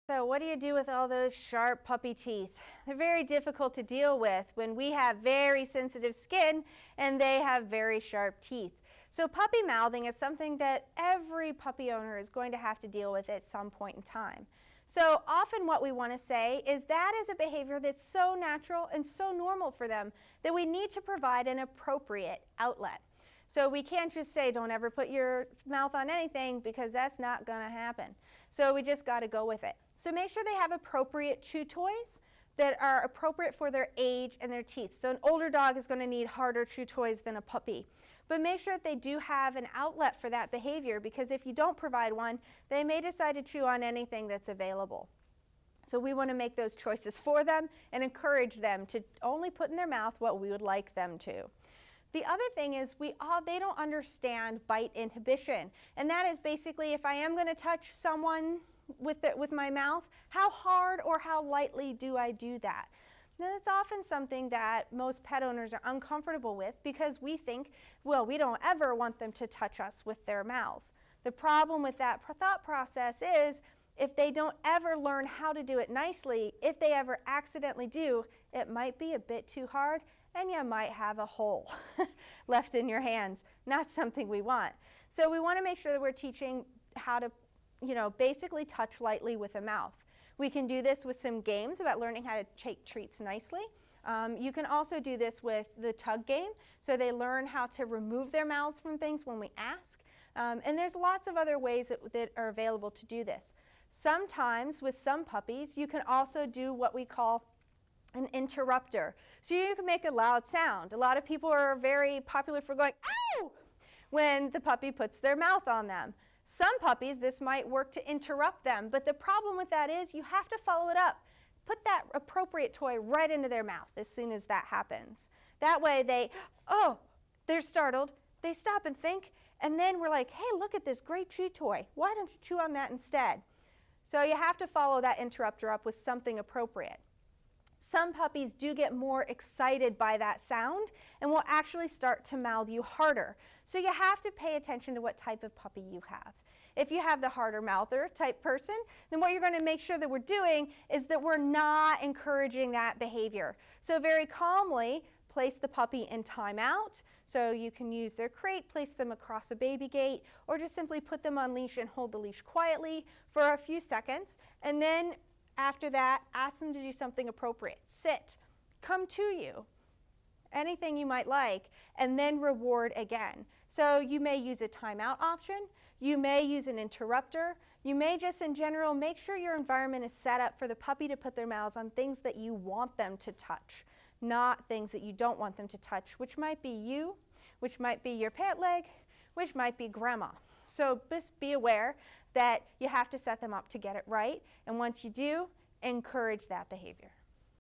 So what do you do with all those sharp puppy teeth? They're very difficult to deal with when we have very sensitive skin and they have very sharp teeth. So puppy mouthing is something that every puppy owner is going to have to deal with at some point in time. So often what we want to say is that is a behavior that's so natural and so normal for them that we need to provide an appropriate outlet. So we can't just say don't ever put your mouth on anything, because that's not going to happen. So we just got to go with it. So make sure they have appropriate chew toys that are appropriate for their age and their teeth. So an older dog is going to need harder chew toys than a puppy. But make sure that they do have an outlet for that behavior, because if you don't provide one, they may decide to chew on anything that's available. So we want to make those choices for them and encourage them to only put in their mouth what we would like them to. The other thing is they don't understand bite inhibition. And that is basically, if I am going to touch someone with my mouth, how hard or how lightly do I do that? Now, that's often something that most pet owners are uncomfortable with, because we think, well, we don't ever want them to touch us with their mouths. The problem with that thought process is, if they don't ever learn how to do it nicely, if they ever accidentally do, it might be a bit too hard and you might have a hole left in your hands. Not something we want. So we want to make sure that we're teaching how to, basically touch lightly with a mouth. We can do this with some games about learning how to take treats nicely. You can also do this with the tug game, so they learn how to remove their mouths from things when we ask. And there's lots of other ways that are available to do this. Sometimes with some puppies, you can also do what we call an interrupter. So you can make a loud sound. A lot of people are very popular for going, "Ow!" when the puppy puts their mouth on them. Some puppies, this might work to interrupt them, but the problem with that is you have to follow it up. Put that appropriate toy right into their mouth as soon as that happens. That way they're startled, they stop and think, and then we're like, hey, look at this great chew toy. Why don't you chew on that instead? So you have to follow that interrupter up with something appropriate. Some puppies do get more excited by that sound and will actually start to mouth you harder. So you have to pay attention to what type of puppy you have. If you have the harder mouther type person, then what you're going to make sure that we're doing is that we're not encouraging that behavior. So very calmly place the puppy in timeout. So you can use their crate, place them across a baby gate, or just simply put them on leash and hold the leash quietly for a few seconds, and then after that, ask them to do something appropriate. Sit, come to you, anything you might like, and then reward again. So you may use a timeout option, you may use an interrupter, you may just in general make sure your environment is set up for the puppy to put their mouths on things that you want them to touch, not things that you don't want them to touch, which might be you, which might be your pant leg, which might be grandma. So just be aware that you have to set them up to get it right, and once you do, encourage that behavior.